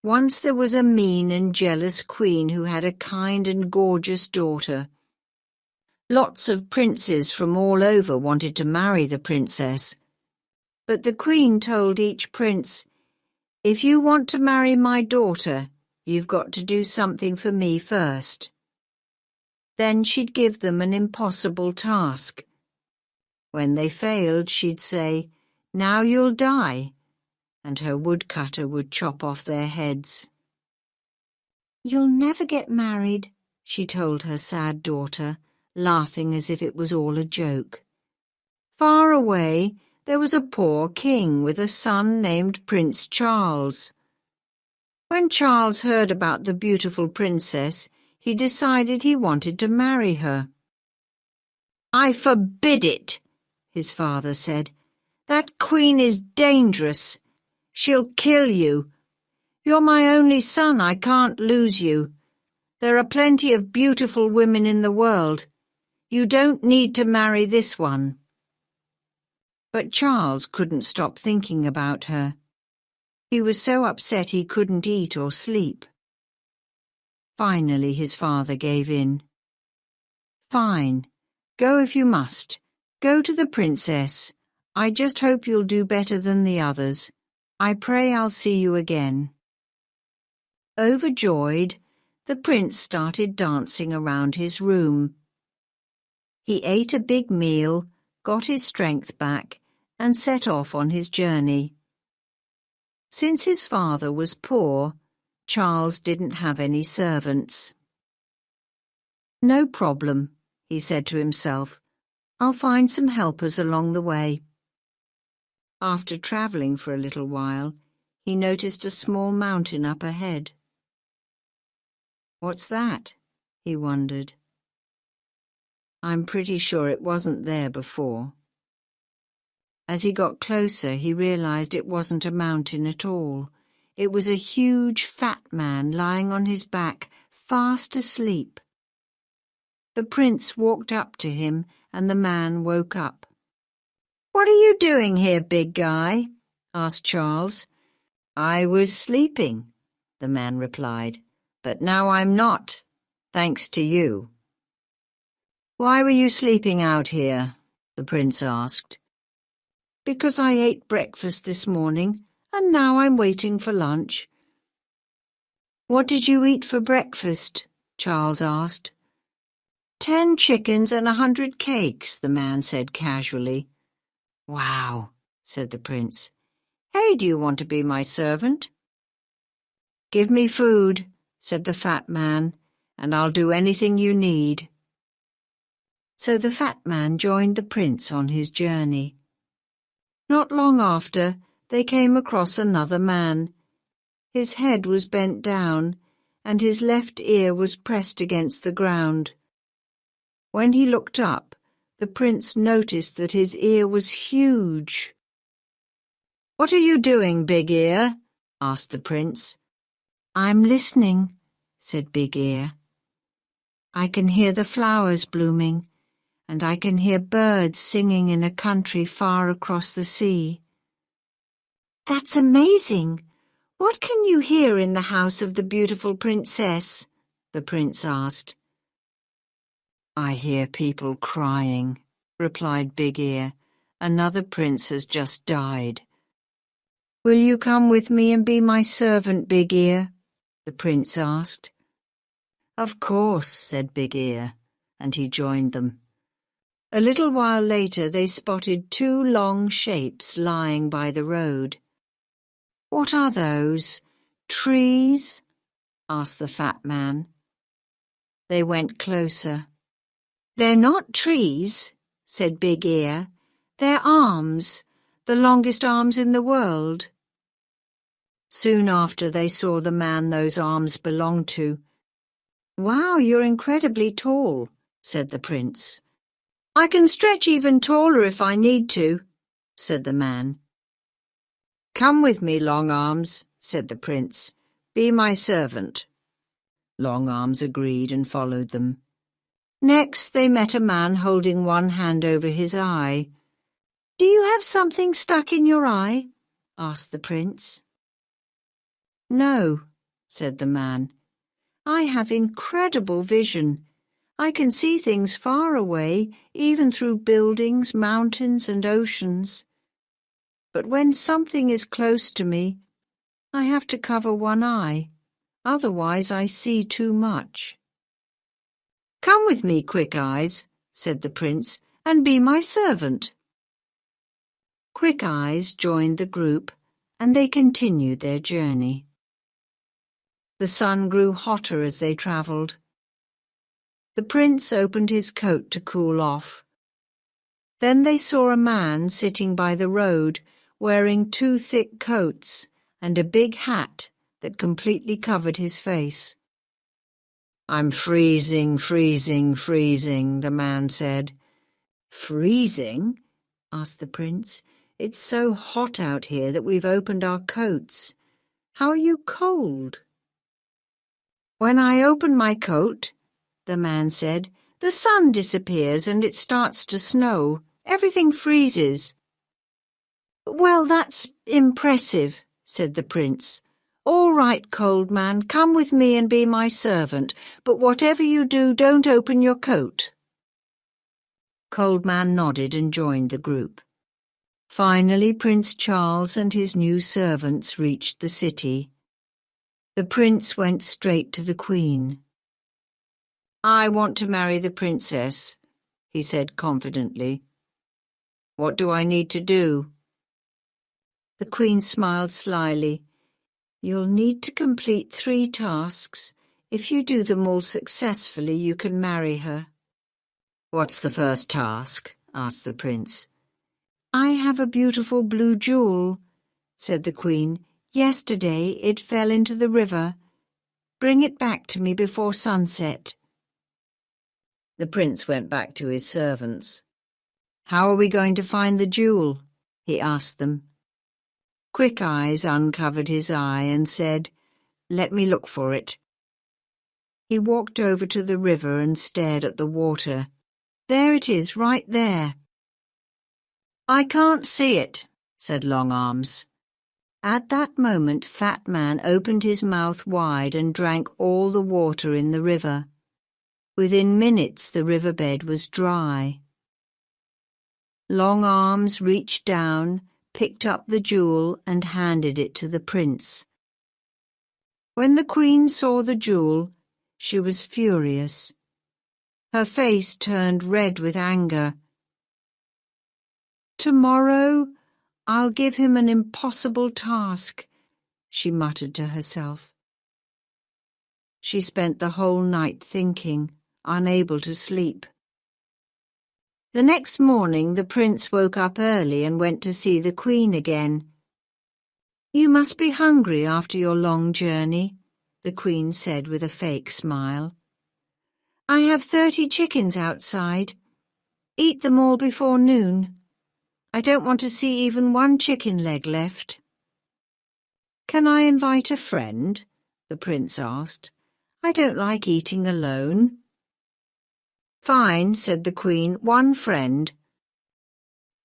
Once there was a mean and jealous queen who had a kind and gorgeous daughter. Lots of princes from all over wanted to marry the princess. But the queen told each prince, "If you want to marry my daughter, you've got to do something for me first." Then she'd give them an impossible task. When they failed, she'd say, "Now you'll die," and her woodcutter would chop off their heads. "You'll never get married," she told her sad daughter, laughing as if it was all a joke. Far away, there was a poor king with a son named Prince Charles. When Charles heard about the beautiful princess, he decided he wanted to marry her. "I forbid it," his father said. "That queen is dangerous. She'll kill you. You're my only son. I can't lose you. There are plenty of beautiful women in the world. You don't need to marry this one." But Charles couldn't stop thinking about her. He was so upset he couldn't eat or sleep. Finally, his father gave in. "Fine. Go if you must. Go to the princess. I just hope you'll do better than the others. I pray I'll see you again." Overjoyed, the prince started dancing around his room. He ate a big meal, got his strength back, and set off on his journey. Since his father was poor, Charles didn't have any servants. "No problem," he said to himself. "I'll find some helpers along the way." After travelling for a little while, he noticed a small mountain up ahead. "What's that?" he wondered. "I'm pretty sure it wasn't there before." As he got closer, he realized it wasn't a mountain at all. It was a huge fat man lying on his back, fast asleep. The prince walked up to him, and the man woke up. "What are you doing here, big guy?" asked Charles. "I was sleeping," the man replied, "but now I'm not, thanks to you." "Why were you sleeping out here?" the prince asked. "Because I ate breakfast this morning, and now I'm waiting for lunch." "What did you eat for breakfast?" Charles asked. 10 chickens and 100 cakes, the man said casually. "Wow," said the prince. "Hey, do you want to be my servant?" "Give me food," said the fat man, "and I'll do anything you need." So the fat man joined the prince on his journey. Not long after, they came across another man. His head was bent down, and his left ear was pressed against the ground. When he looked up, the prince noticed that his ear was huge. "What are you doing, Big Ear?" asked the prince. "I'm listening," said Big Ear. "I can hear the flowers blooming, and I can hear birds singing in a country far across the sea." "That's amazing! What can you hear in the house of the beautiful princess?" the prince asked. "I hear people crying," replied Big Ear. "Another prince has just died." "Will you come with me and be my servant, Big Ear?" the prince asked. "Of course," said Big Ear, and he joined them. A little while later they spotted 2 long shapes lying by the road. "What are those? Trees?" asked the fat man. They went closer. "They're not trees," said Big Ear. "They're arms, the longest arms in the world." Soon after they saw the man those arms belonged to. "Wow, you're incredibly tall," said the prince. "I can stretch even taller if I need to," said the man. "Come with me, Long Arms," said the prince. "Be my servant." Long Arms agreed and followed them. Next they met a man holding one hand over his eye. "Do you have something stuck in your eye?" asked the prince. "No," said the man. "I have incredible vision. I can see things far away, even through buildings, mountains, and oceans. But when something is close to me, I have to cover one eye. Otherwise I see too much." "Come with me, Quick Eyes," said the prince, "and be my servant." Quick Eyes joined the group, and they continued their journey. The sun grew hotter as they travelled. The prince opened his coat to cool off. Then they saw a man sitting by the road, wearing 2 thick coats and a big hat that completely covered his face. "I'm freezing, freezing, freezing," the man said. "Freezing?" asked the prince. "It's so hot out here that we've opened our coats. How are you cold?" "When I open my coat," the man said, "the sun disappears and it starts to snow. Everything freezes." "Well, that's impressive," said the prince. "All right, Cold Man, come with me and be my servant, but whatever you do, don't open your coat." Cold Man nodded and joined the group. Finally, Prince Charles and his new servants reached the city. The prince went straight to the Queen. "I want to marry the princess," he said confidently. "What do I need to do?" The Queen smiled slyly. "You'll need to complete 3 tasks. If you do them all successfully, you can marry her." "What's the first task?" asked the prince. "I have a beautiful blue jewel," said the Queen. "Yesterday it fell into the river. Bring it back to me before sunset." The prince went back to his servants. "How are we going to find the jewel?" he asked them. Quick Eyes uncovered his eye and said, "Let me look for it." He walked over to the river and stared at the water. "There it is, right there." "I can't see it," said Long Arms. At that moment, Fat Man opened his mouth wide and drank all the water in the river. Within minutes, the riverbed was dry. Long Arms reached down, picked up the jewel and handed it to the prince. When the Queen saw the jewel, she was furious. Her face turned red with anger. "Tomorrow I'll give him an impossible task," she muttered to herself. She spent the whole night thinking, unable to sleep. The next morning the prince woke up early and went to see the Queen again. "You must be hungry after your long journey," the Queen said with a fake smile. "I have 30 chickens outside. Eat them all before noon. I don't want to see even one chicken leg left." "Can I invite a friend?" the prince asked. "I don't like eating alone." "Fine," said the Queen, "one friend."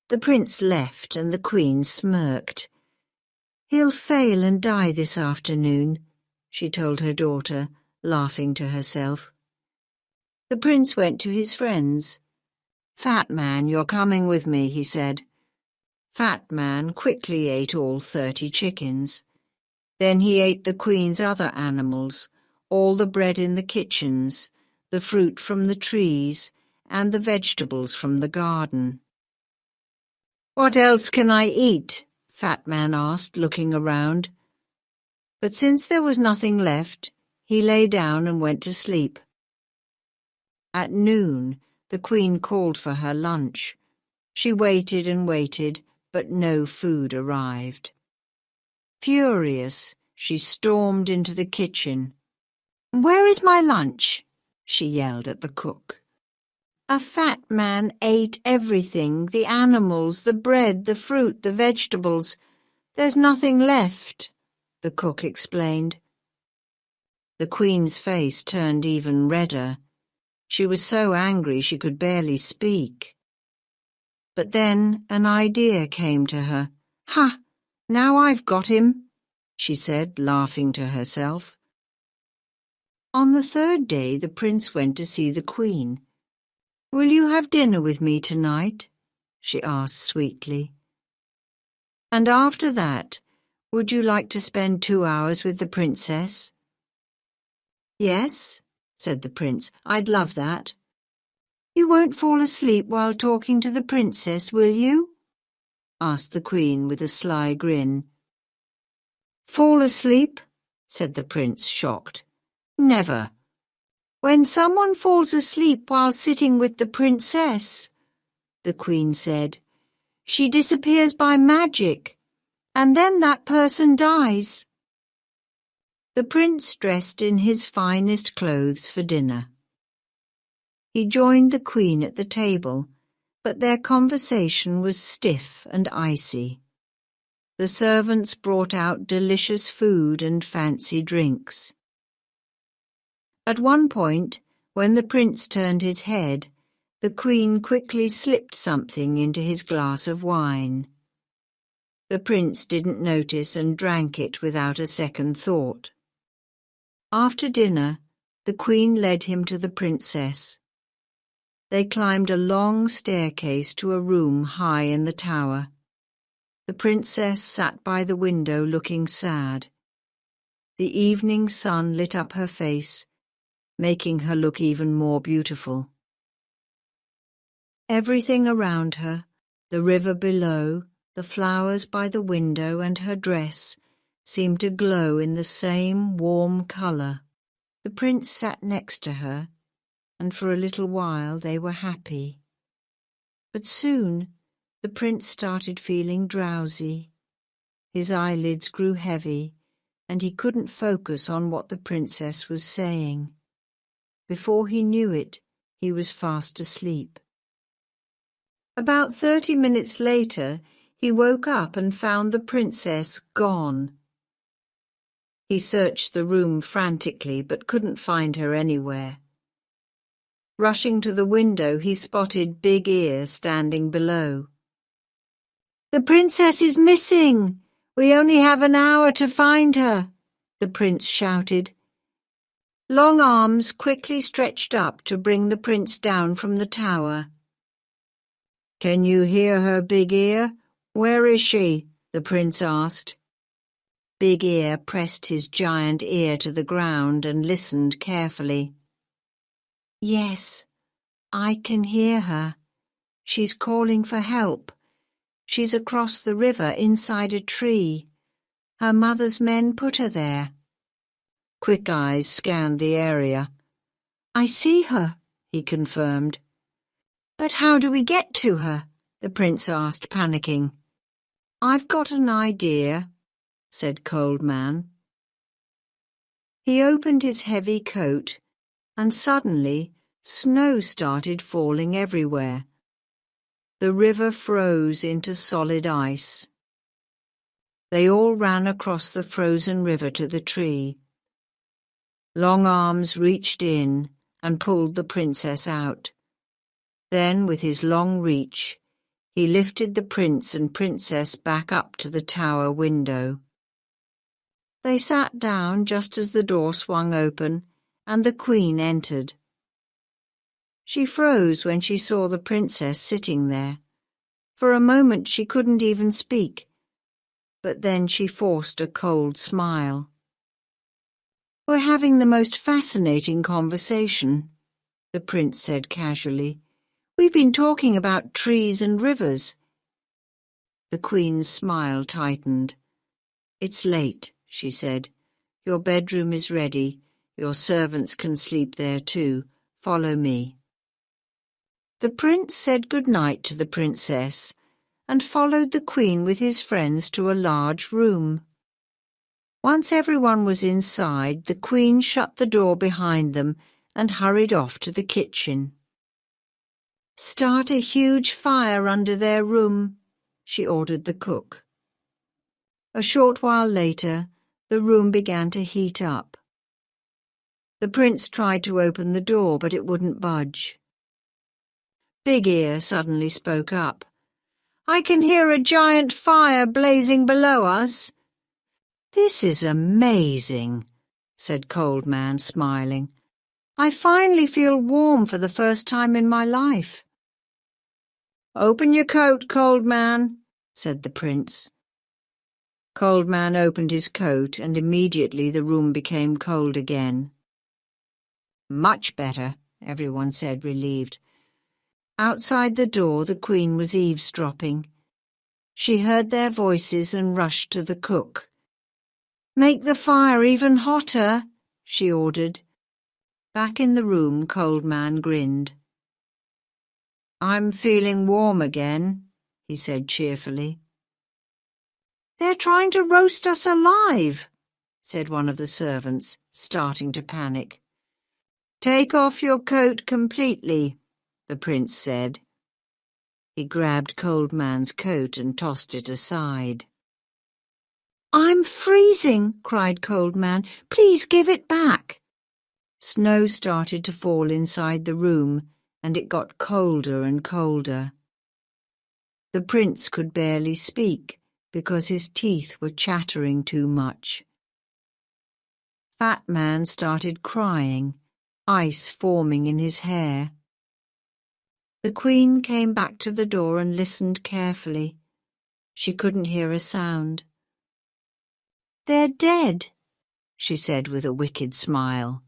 The prince left and the Queen smirked. "He'll fail and die this afternoon," she told her daughter, laughing to herself. The prince went to his friends. "Fat Man, you're coming with me," he said. Fat Man quickly ate all 30 chickens. Then he ate the Queen's other animals, all the bread in the kitchens, the fruit from the trees, and the vegetables from the garden. "What else can I eat?" Fat Man asked, looking around. But since there was nothing left, he lay down and went to sleep. At noon, the Queen called for her lunch. She waited and waited, but no food arrived. Furious, she stormed into the kitchen. "Where is my lunch?" she yelled at the cook. "A fat man ate everything, the animals, the bread, the fruit, the vegetables. There's nothing left," the cook explained. The Queen's face turned even redder. She was so angry she could barely speak. But then an idea came to her. "Ha! Now I've got him," she said, laughing to herself. On the third day, the prince went to see the queen. "Will you have dinner with me tonight?" she asked sweetly. "And after that, would you like to spend 2 hours with the princess?" "Yes," said the prince, "I'd love that." "You won't fall asleep while talking to the princess, will you?" asked the queen with a sly grin. "Fall asleep?" said the prince, shocked. "Never. When someone falls asleep while sitting with the princess," the queen said, "she disappears by magic, and then that person dies." The prince dressed in his finest clothes for dinner. He joined the queen at the table, but their conversation was stiff and icy. The servants brought out delicious food and fancy drinks. At one point, when the prince turned his head, the queen quickly slipped something into his glass of wine. The prince didn't notice and drank it without a second thought. After dinner, the queen led him to the princess. They climbed a long staircase to a room high in the tower. The princess sat by the window looking sad. The evening sun lit up her face, making her look even more beautiful. Everything around her, the river below, the flowers by the window and her dress, seemed to glow in the same warm colour. The prince sat next to her, and for a little while they were happy. But soon the prince started feeling drowsy. His eyelids grew heavy, and he couldn't focus on what the princess was saying. Before he knew it, he was fast asleep. About 30 minutes later, he woke up and found the princess gone. He searched the room frantically but couldn't find her anywhere. Rushing to the window, he spotted Big Ear standing below. "The princess is missing! We only have an hour to find her," the prince shouted. Long arms quickly stretched up to bring the prince down from the tower. "Can you hear her, Big Ear? Where is she?" the prince asked. Big Ear pressed his giant ear to the ground and listened carefully. "Yes, I can hear her. She's calling for help. She's across the river inside a tree. Her mother's men put her there." Quick Eyes scanned the area. "I see her," he confirmed. "But how do we get to her?" the prince asked, panicking. "I've got an idea," said Cold Man. He opened his heavy coat, and suddenly snow started falling everywhere. The river froze into solid ice. They all ran across the frozen river to the tree. Long Arms reached in and pulled the princess out. Then, with his long reach, he lifted the prince and princess back up to the tower window. They sat down just as the door swung open and the queen entered. She froze when she saw the princess sitting there. For a moment she couldn't even speak, but then she forced a cold smile. "We're having the most fascinating conversation," the prince said casually. "We've been talking about trees and rivers." The queen's smile tightened. "It's late," she said. "Your bedroom is ready. Your servants can sleep there too. Follow me." The prince said good night to the princess and followed the queen with his friends to a large room. Once everyone was inside, the queen shut the door behind them and hurried off to the kitchen. "Start a huge fire under their room," she ordered the cook. A short while later, the room began to heat up. The prince tried to open the door, but it wouldn't budge. Big Ear suddenly spoke up. "I can hear a giant fire blazing below us." "This is amazing," said Cold Man, smiling. "I finally feel warm for the first time in my life." "Open your coat, Cold Man," said the prince. Cold Man opened his coat, and immediately the room became cold again. "Much better," everyone said, relieved. Outside the door, the Queen was eavesdropping. She heard their voices and rushed to the cook. "Make the fire even hotter," she ordered. Back in the room, Cold Man grinned. "I'm feeling warm again," he said cheerfully. "They're trying to roast us alive," said one of the servants, starting to panic. "Take off your coat completely," the prince said. He grabbed Cold Man's coat and tossed it aside. "I'm freezing," cried Cold Man. "Please give it back." Snow started to fall inside the room, and it got colder and colder. The prince could barely speak because his teeth were chattering too much. Fat Man started crying, ice forming in his hair. The Queen came back to the door and listened carefully. She couldn't hear a sound. "They're dead," she said with a wicked smile.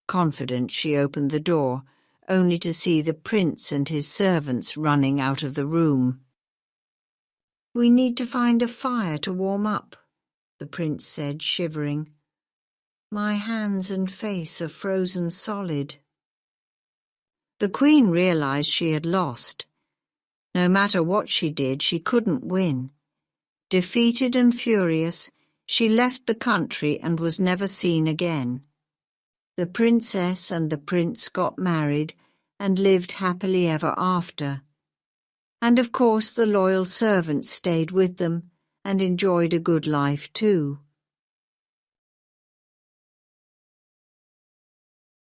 Confident, she opened the door, only to see the prince and his servants running out of the room. "We need to find a fire to warm up," the prince said, shivering. "My hands and face are frozen solid." The Queen realized she had lost. No matter what she did, she couldn't win. Defeated and furious, she left the country and was never seen again. The princess and the prince got married and lived happily ever after. And of course the loyal servants stayed with them and enjoyed a good life too.